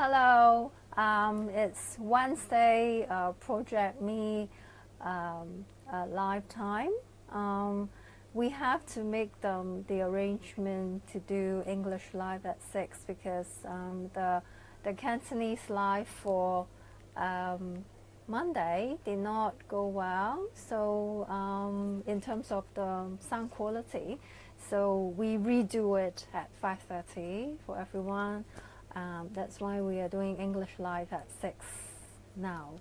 Hello, it's Wednesday, Project Me live time. We have to make the arrangement to do English live at 6 because the Cantonese live for Monday did not go well. So in terms of the sound quality, so we redo it at 5:30 for everyone. That's why we are doing English live at 6 now.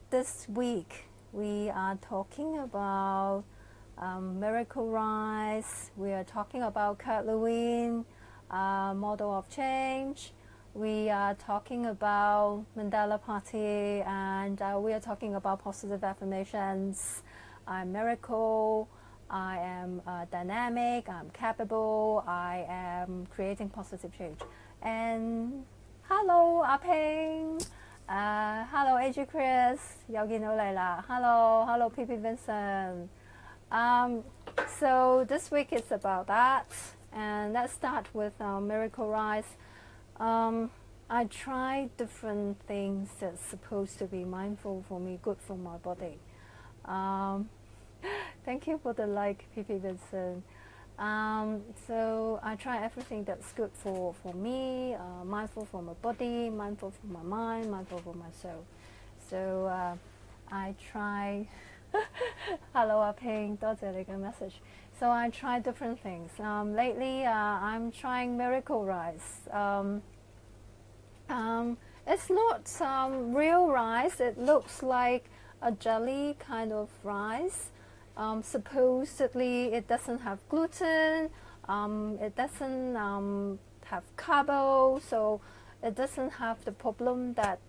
This week we are talking about Miracle Rise. We are talking about Kurt Lewin, model of change. We are talking about Mandala Party, and we are talking about positive affirmations. I'm miracle. I am dynamic, I'm capable, I am creating positive change. And hello 阿 Ping, hello AG Chris, 又見到你啦. Hello PP Vincent. So this week is about that, and let's start with Miracle Rise. I tried different things that's supposed to be mindful for me, good for my body. Thank you for the like, PP Vincent. So I try everything that's good for me, mindful for my body, mindful for my mind, mindful for my soul. So I try. Hello 阿 Ping, 多謝你嘅 message. So I try different things. Lately I'm trying Miracle Rice. It's not real rice. It looks like a jelly kind of rice. Supposedly it doesn't have gluten, it doesn't have carbo, so it doesn't have the problem that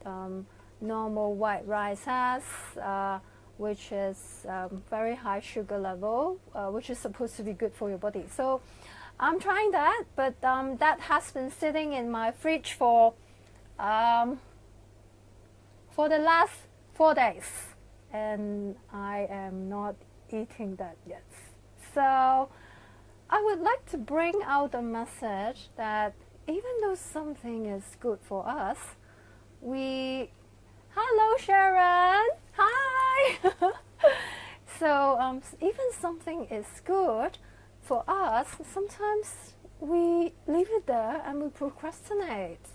normal white rice has, which is very high sugar level, which is supposed to be good for your body. So I'm trying that, but that has been sitting in my fridge for the last 4 days, and I am not eating that yet. So I would like to bring out a message that even though something is good for us, hello Sharon, hi. So even something is good for us, sometimes we leave it there and we procrastinate.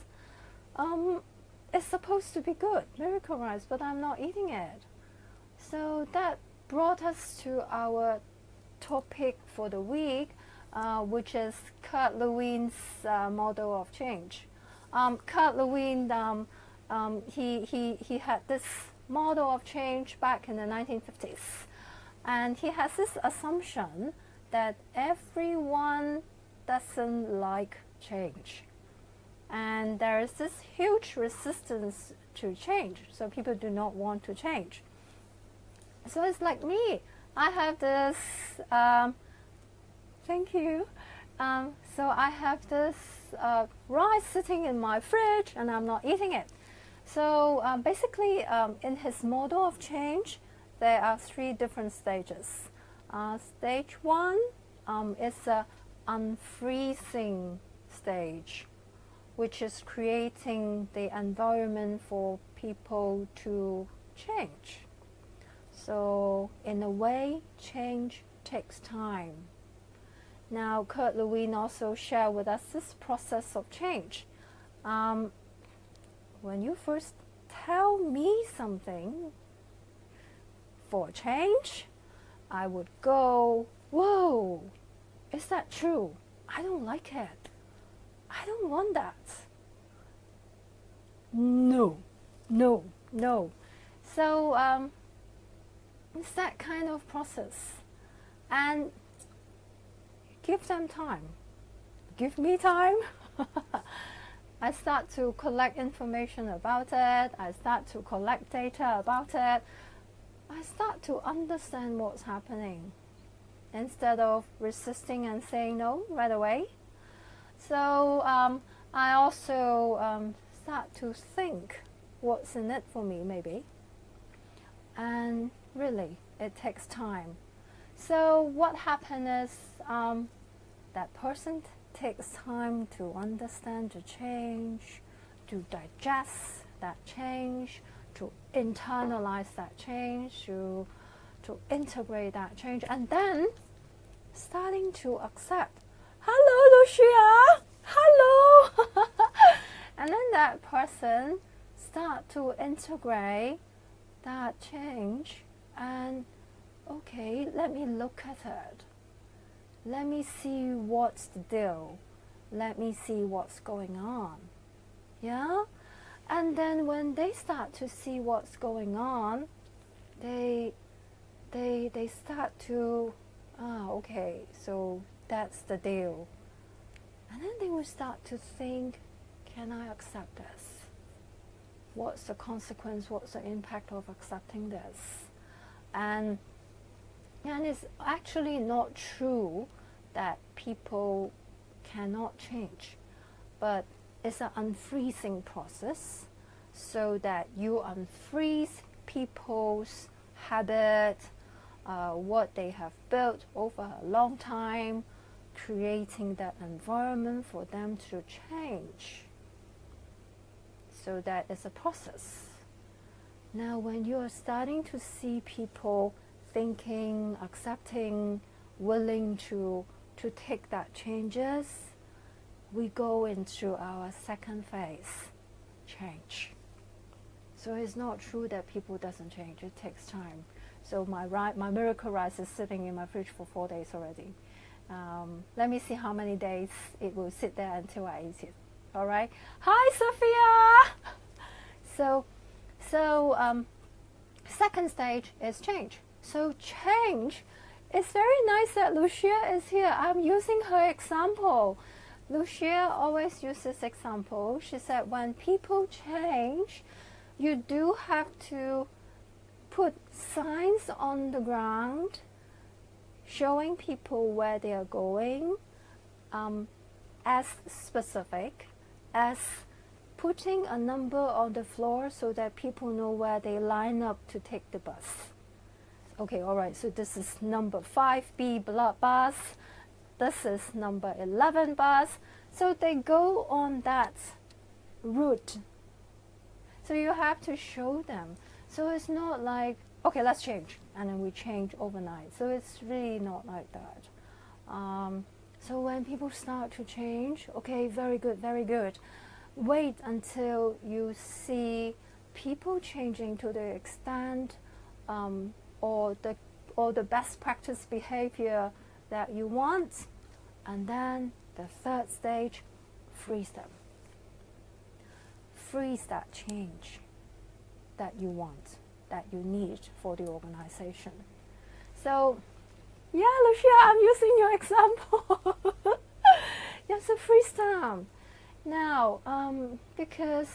It's supposed to be good, miracle rice, but I'm not eating it. So that brought us to our topic for the week, which is Kurt Lewin's model of change. Kurt Lewin, he had this model of change back in the 1950s, and he has this assumption that everyone doesn't like change, and there is this huge resistance to change, so people do not want to change. So it's like me. I have this, thank you. So I have this rice sitting in my fridge and I'm not eating it. So basically in his model of change, there are 3 different stages. Stage 1 is the unfreezing stage, which is creating the environment for people to change. So in a way, change takes time. Now, Kurt Lewin also shared with us this process of change. When you first tell me something for change, I would go, whoa, is that true? I don't like it. I don't want that. No. So it's that kind of process, and give them time. Give me time. I start to collect information about it. I start to collect data about it. I start to understand what's happening instead of resisting and saying no right away. So I also start to think what's in it for me, maybe. And really, it takes time. So what happened is that person takes time to understand the change, to digest that change, to internalize that change, to integrate that change, and then starting to accept. Hello, Lucia. Hello. And then that person start to integrate that change and, okay, let me look at it. Let me see what's the deal. Let me see what's going on. Yeah? And then when they start to see what's going on, they start to, okay, so that's the deal. And then they will start to think, can I accept this? What's the consequence? What's the impact of accepting this? And it's actually not true that people cannot change, but it's an unfreezing process, so that you unfreeze people's habit, what they have built over a long time, creating that environment for them to change. So that is a process. Now when you are starting to see people thinking, accepting, willing to take that changes, we go into our second phase, change. So it's not true that people doesn't change, it takes time. So my miracle rice is sitting in my fridge for 4 days already. Let me see how many days it will sit there until I eat it. All right. Hi, Sophia. So second stage is change. So change, it's very nice that Lucia is here. I'm using her example. Lucia always uses example. She said when people change, you do have to put signs on the ground showing people where they are going, as specific as putting a number on the floor so that people know where they line up to take the bus. Okay, all right, so this is number 5B bus, this is number 11 bus, so they go on that route. So you have to show them. So it's not like, okay, let's change, and then we change overnight. So it's really not like that. So when people start to change, okay, very good, very good. Wait until you see people changing to the extent or the best practice behavior that you want, and then the third stage, freeze them. Freeze that change that you want, that you need for the organization. So, yeah, Lucia, I'm using your example. Yeah, so freeze them. Now, because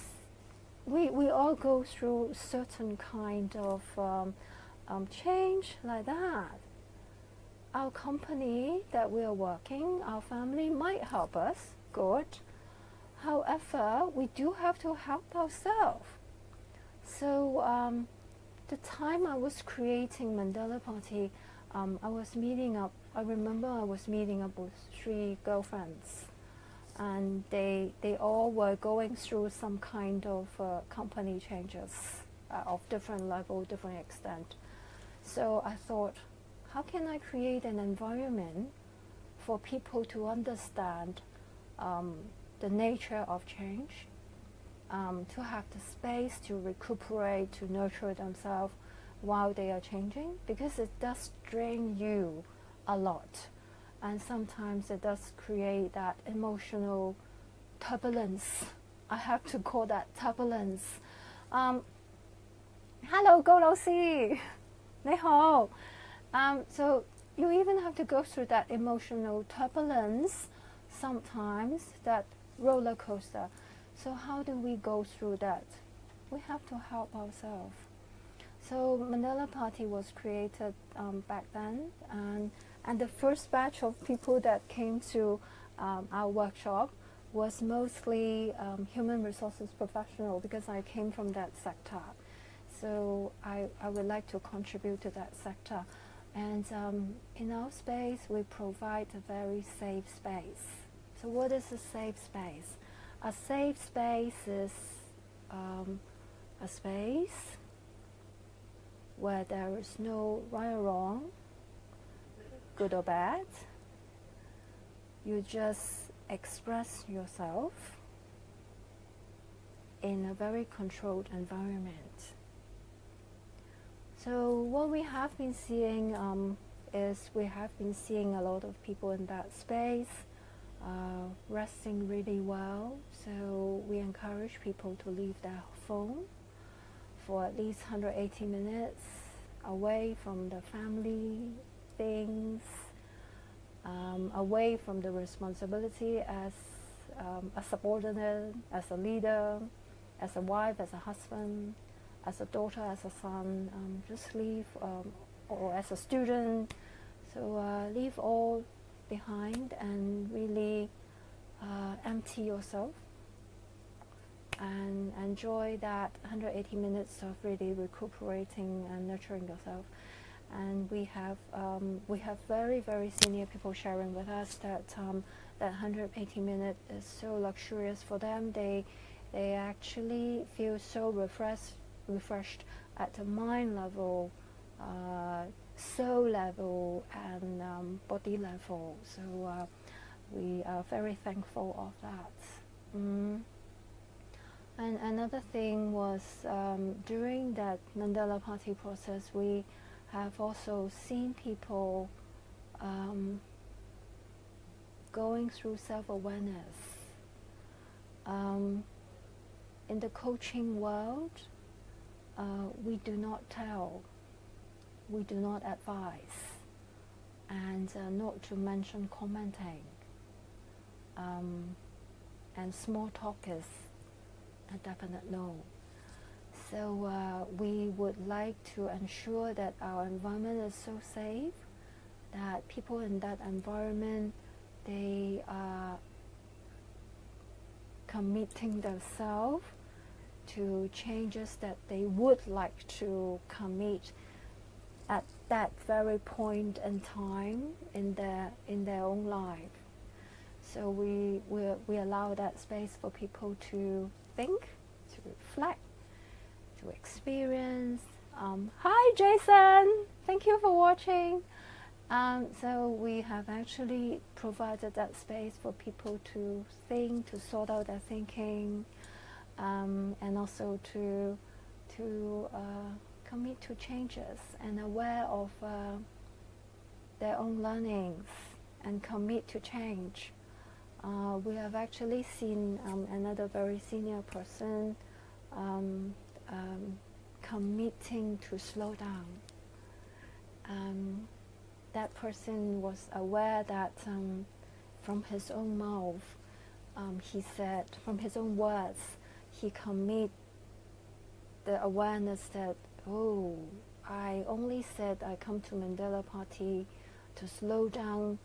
we all go through certain kind of change like that. Our company that we are working, our family might help us, good. However, we do have to help ourselves. So the time I was creating Mandala Party, I was meeting up, I remember I was meeting up with 3 girlfriends, and they all were going through some kind of company changes of different level, different extent. So I thought, how can I create an environment for people to understand the nature of change, to have the space to recuperate, to nurture themselves while they are changing, because it does drain you a lot, and sometimes it does create that emotional turbulence. I have to call that turbulence. Hello, 高老師，你好。So you even have to go through that emotional turbulence, sometimes that roller coaster. So how do we go through that? We have to help ourselves. So Mandala Party was created back then, and the first batch of people that came to our workshop was mostly human resources professional, because I came from that sector. So I would like to contribute to that sector. And in our space, we provide a very safe space. So what is a safe space? A safe space is a space where there is no right or wrong, good or bad. You just express yourself in a very controlled environment. So what we have been seeing is we have been seeing a lot of people in that space resting really well. So we encourage people to leave their phone for at least 180 minutes away from the family things, away from the responsibility as a subordinate, as a leader, as a wife, as a husband, as a daughter, as a son. Just leave, or as a student. So leave all behind and really empty yourself and enjoy that 180 minutes of really recuperating and nurturing yourself. And we have very, very senior people sharing with us that that 180 minutes is so luxurious for them. They actually feel so refreshed at the mind level, soul level, and body level. So we are very thankful of that. And another thing was during that Mandala party process, we have also seen people going through self-awareness. In the coaching world, we do not tell, we do not advise, and not to mention commenting. And small talk is a definite no. So we would like to ensure that our environment is so safe that people in that environment, they are committing themselves to changes that they would like to commit at that very point in time in their own life. So we allow that space for people to think, to reflect, to experience. Hi Jason, thank you for watching. So we have actually provided that space for people to think, to sort out their thinking, and also to commit to changes and aware of their own learnings and commit to change. We have actually seen another very senior person committing to slow down. That person was aware that from his own mouth, he said, from his own words, he commit the awareness that, oh, I only said I come to Mandala party to slow down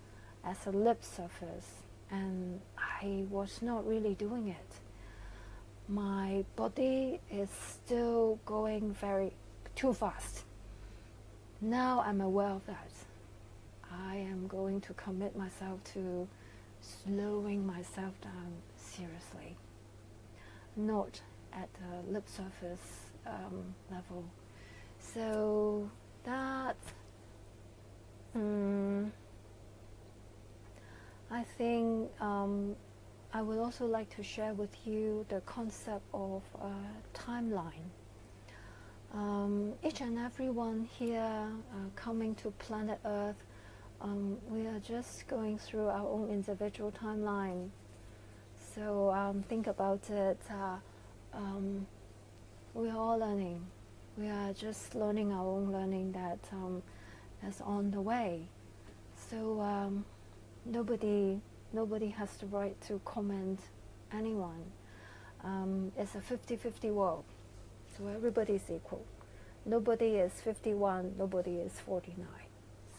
as a lip service, and I was not really doing it. My body is still going very too fast. Now I'm aware of that. I am going to commit myself to slowing myself down seriously, not at the lip surface level. So that I think I would also like to share with you the concept of timeline. Each and every one here coming to planet Earth, we are just going through our own individual timeline. So think about it, we are all learning. We are just learning our own learning that is on the way. So nobody has the right to comment anyone. It's a 50-50 world, so everybody is equal. Nobody is 51, nobody is 49.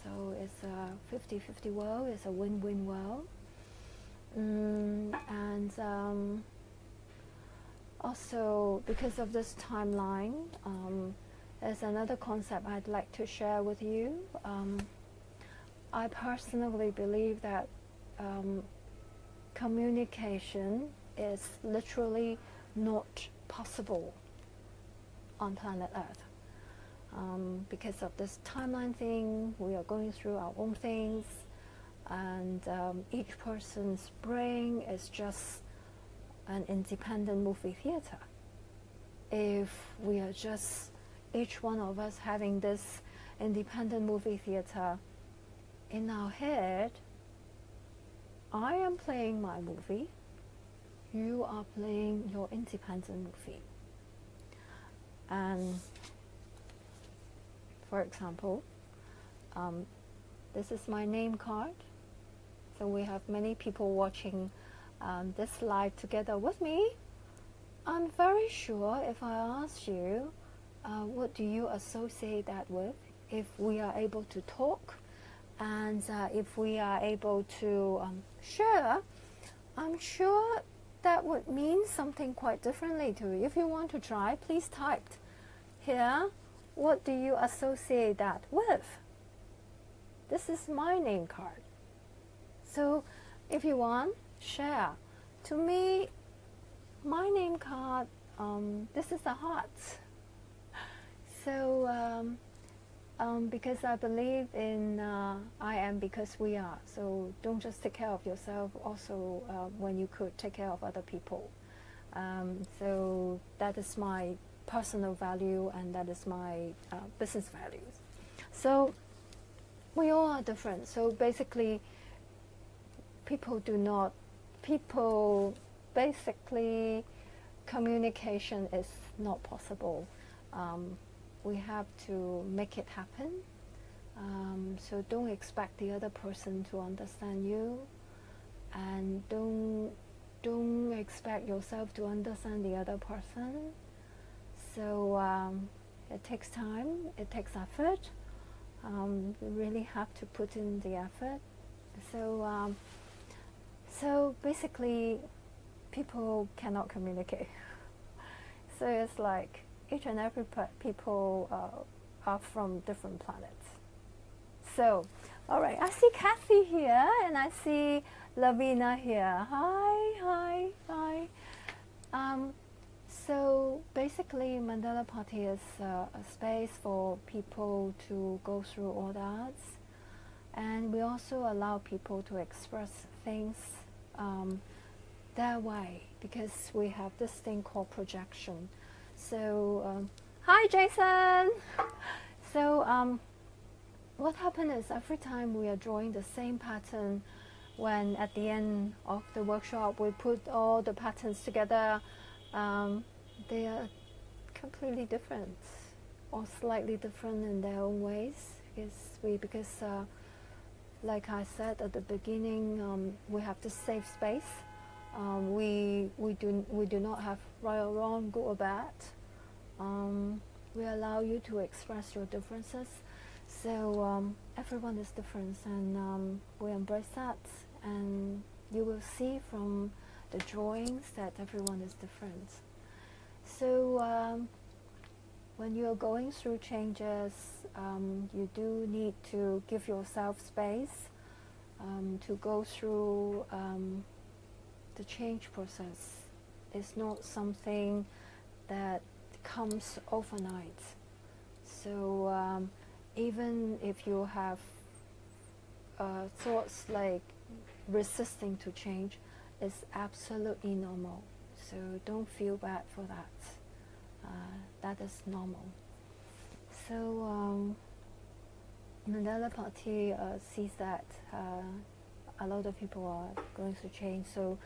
So it's a 50-50 world, it's a win-win world. And also, because of this timeline, there's another concept I'd like to share with you. I personally believe that communication is literally not possible on planet Earth. Because of this timeline thing, we are going through our own things, and each person's brain is just an independent movie theater. If we are just, each one of us having this independent movie theater in our head, I am playing my movie, you are playing your independent movie. And for example, this is my name card. So we have many people watching this live together with me. I'm very sure if I ask you, what do you associate that with? If we are able to talk, and if we are able to share, I'm sure that would mean something quite differently to you. If you want to try, please type here, what do you associate that with? This is my name card. So if you want, share. To me, my name card, this is a heart. So because I believe in I am because we are. So don't just take care of yourself, also when you could take care of other people. So that is my personal value, and that is my business values. So we all are different. So basically, basically communication is not possible. We have to make it happen. So don't expect the other person to understand you, and don't expect yourself to understand the other person. So it takes time, it takes effort. You really have to put in the effort. So basically, people cannot communicate. So it's like each and every people are from different planets. So, all right, I see Kathy here, and I see Lavina here. Hi. So basically, Mandala Party is a space for people to go through all the arts, and we also allow people to express things their way, because we have this thing called projection. So, hi Jason! So, what happened is every time we are drawing the same pattern, when at the end of the workshop we put all the patterns together, they are completely different or slightly different in their own ways. Because like I said at the beginning, we have this safe space. We do not have right or wrong, good or bad. We allow you to express your differences. So everyone is different, and we embrace that. And you will see from the drawings that everyone is different. So when you are going through changes, you do need to give yourself space to go through the change process. It's not something that comes overnight. So even if you have thoughts like resisting to change, it's absolutely normal. So don't feel bad for that. That is normal. So Mandala Party sees that a lot of people are going through change. So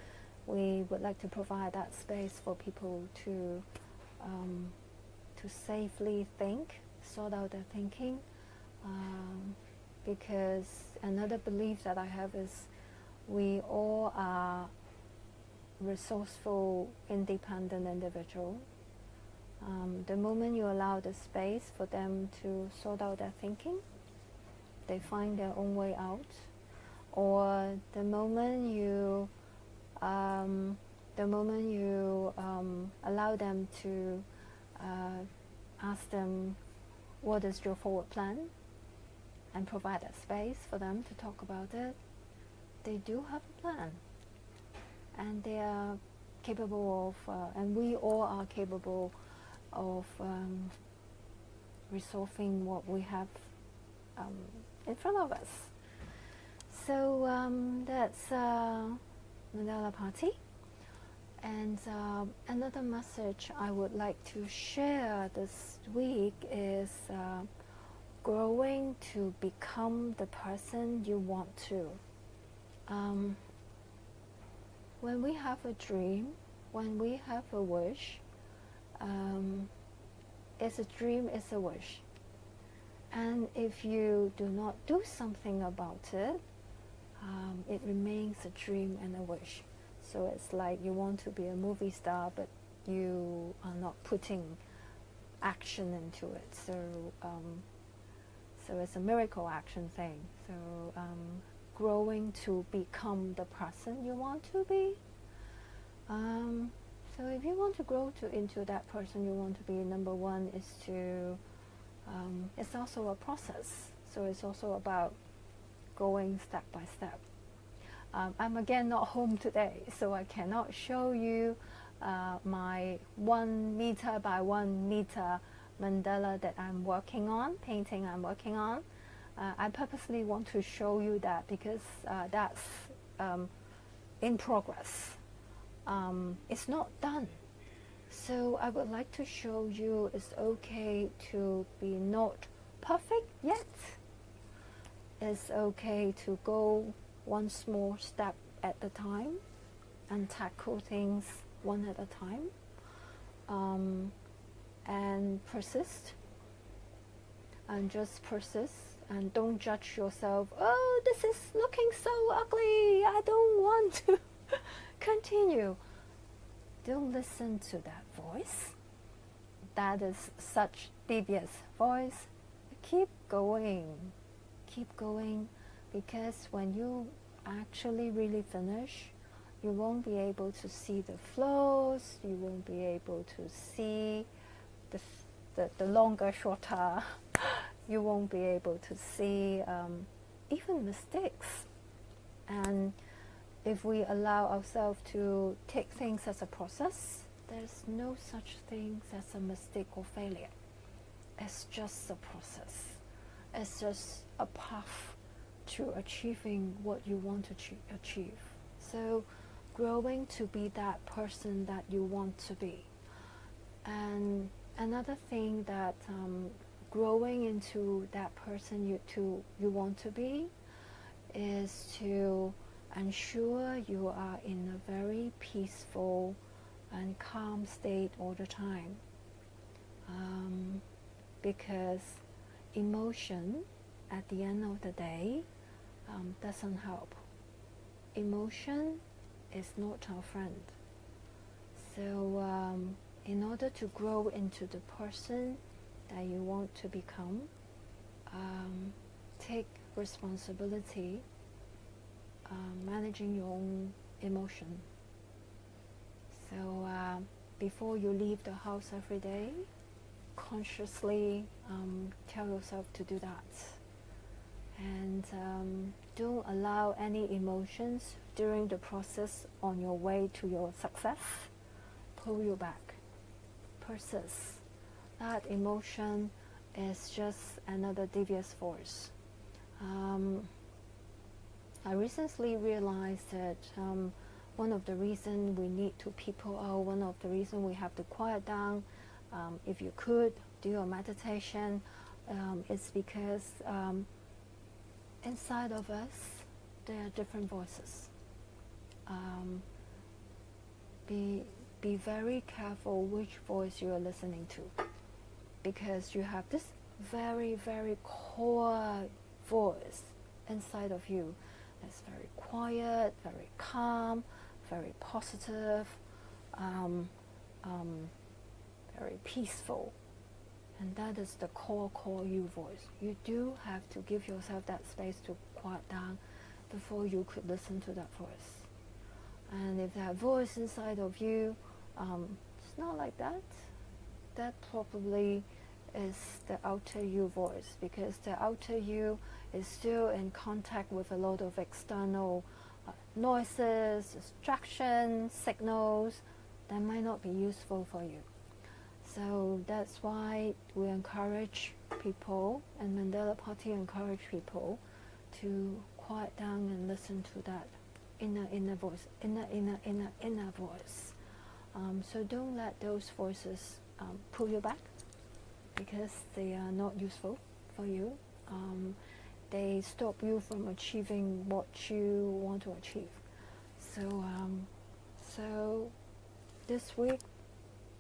we would like to provide that space for people to safely think, sort out their thinking. Because another belief that I have is we all are resourceful, independent individuals. The moment you allow the space for them to sort out their thinking, they find their own way out. Or the moment you allow them to ask them what is your forward plan, and provide a space for them to talk about it, they do have a plan. and they are capable of, and we all are capable of resolving what we have in front of us. So that's Mandala Party. And another message I would like to share this week is growing to become the person you want to. When we have a dream, when we have a wish, it's a dream, it's a wish. And if you do not do something about it, it remains a dream and a wish. So it's like you want to be a movie star, but you are not putting action into it. So it's a miracle action thing. So growing to become the person you want to be. So if you want to grow into that person you want to be, number one is to, it's also a process. So it's also about going step by step. I'm again not home today, so I cannot show you my 1 meter by 1 meter mandala that I'm working on, painting I'm working on. I purposely want to show you that because that's in progress. It's not done. So I would like to show you it's okay to be not perfect yet. It's okay to go one small step at a time and tackle things one at a time, and persist, and just persist, and don't judge yourself. Oh, this is looking so ugly, I don't want to continue. Don't listen to that voice. That is such devious voice. Keep going, because when you actually really finish, you won't be able to see the flaws, you won't be able to see the longer, shorter, you won't be able to see even mistakes. And if we allow ourselves to take things as a process, there's no such thing as a mistake or failure. It's just a process. It's just a path to achieving what you want to achieve. So growing to be that person that you want to be. And another thing that growing into that person you want to be is to ensure you are in a very peaceful and calm state all the time, because emotion at the end of the day doesn't help. Emotion is not our friend. So in order to grow into the person that you want to become, take responsibility managing your own emotion. So before you leave the house every day, consciously tell yourself to do that. And don't allow any emotions during the process on your way to your success pull you back. Persist. That emotion is just another devious force. I recently realized that one of the reasons we need to people out, one of the reasons we have to quiet down, if you could do a meditation, it's because inside of us there are different voices. Be very careful which voice you are listening to, because you have this very, very core voice inside of you that's very quiet, very calm, very positive, very peaceful. And that is the core you voice. You do have to give yourself that space to quiet down before you could listen to that voice. And if that voice inside of you, it's not like that, that probably is the outer you voice, because the outer you is still in contact with a lot of external noises, distractions, signals that might not be useful for you. So that's why we encourage people, and Mandala Party encourage people to quiet down and listen to that inner voice, inner voice. So don't let those voices pull you back, because they are not useful for you. They stop you from achieving what you want to achieve. So this week,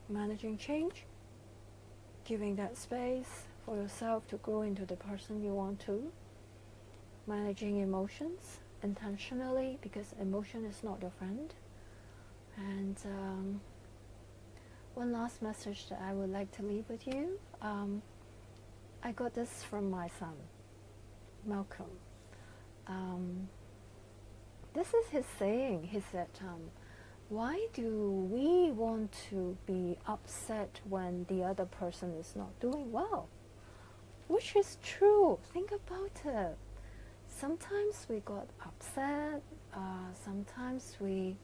managing change, giving that space for yourself to grow into the person you want to, managing emotions intentionally, because emotion is not your friend. And one last message that I would like to leave with you. I got this from my son, Malcolm. This is his saying. He said, why do we want to be upset when the other person is not doing well? Which is true. Think about it. Sometimes we got upset. Sometimes we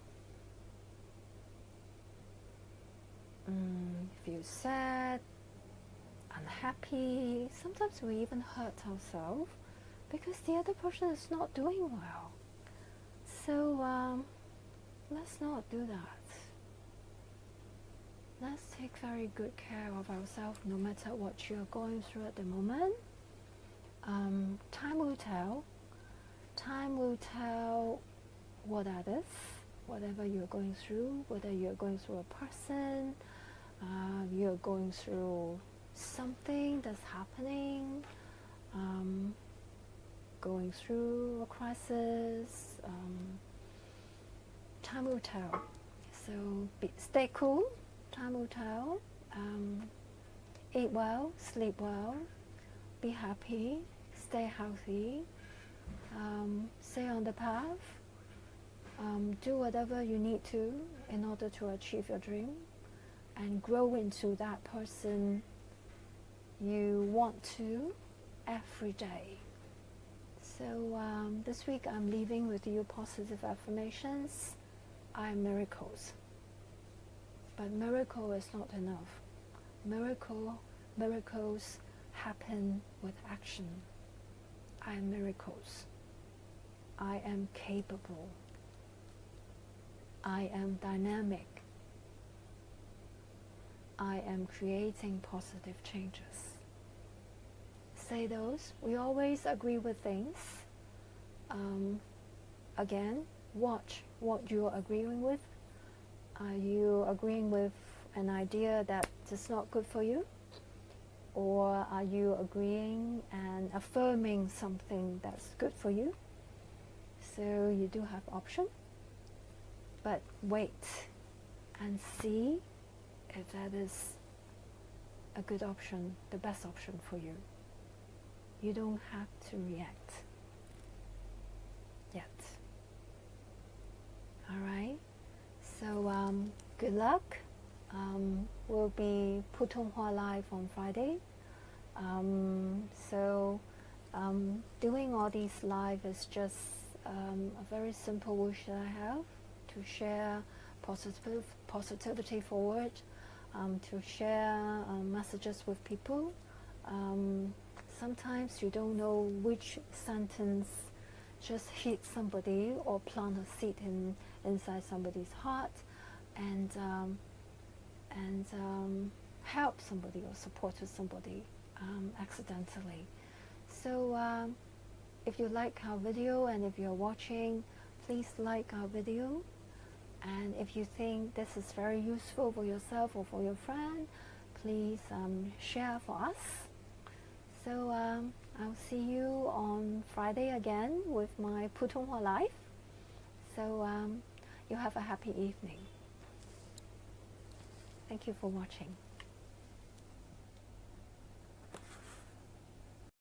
feel sad, unhappy. Sometimes we even hurt ourselves because the other person is not doing well. So let's not do that. Let's take very good care of ourselves, no matter what you're going through at the moment. Time will tell. Time will tell what that is, whatever you're going through, whether you're going through a person, you're going through something that's happening, going through a crisis. Time will tell. So stay cool. Time will tell. Eat well, sleep well, be happy, stay healthy, stay on the path, do whatever you need to in order to achieve your dream and grow into that person you want to every day. So this week I'm leaving with you positive affirmations. I am miracles. But miracle is not enough. Miracles happen with action. I am miracles. I am capable. I am dynamic. I am creating positive changes. Say those. We always agree with things. Again, watch what you're agreeing with. Are you agreeing with an idea that is not good for you? Or are you agreeing and affirming something that's good for you? So you do have option. But wait and see if that is a good option, the best option for you. You don't have to react yet. Alright? So good luck. We'll be Putonghua live on Friday. Doing all these live is just a very simple wish that I have to share positivity forward, to share messages with people. Sometimes you don't know which sentence just hit somebody or plant a seed inside somebody's heart, and help somebody or support somebody accidentally. So if you like our video and if you're watching, please like our video. And if you think this is very useful for yourself or for your friend, please share for us. So I'll see you on Friday again with my Putonghua Live. So you have a happy evening. Thank you for watching.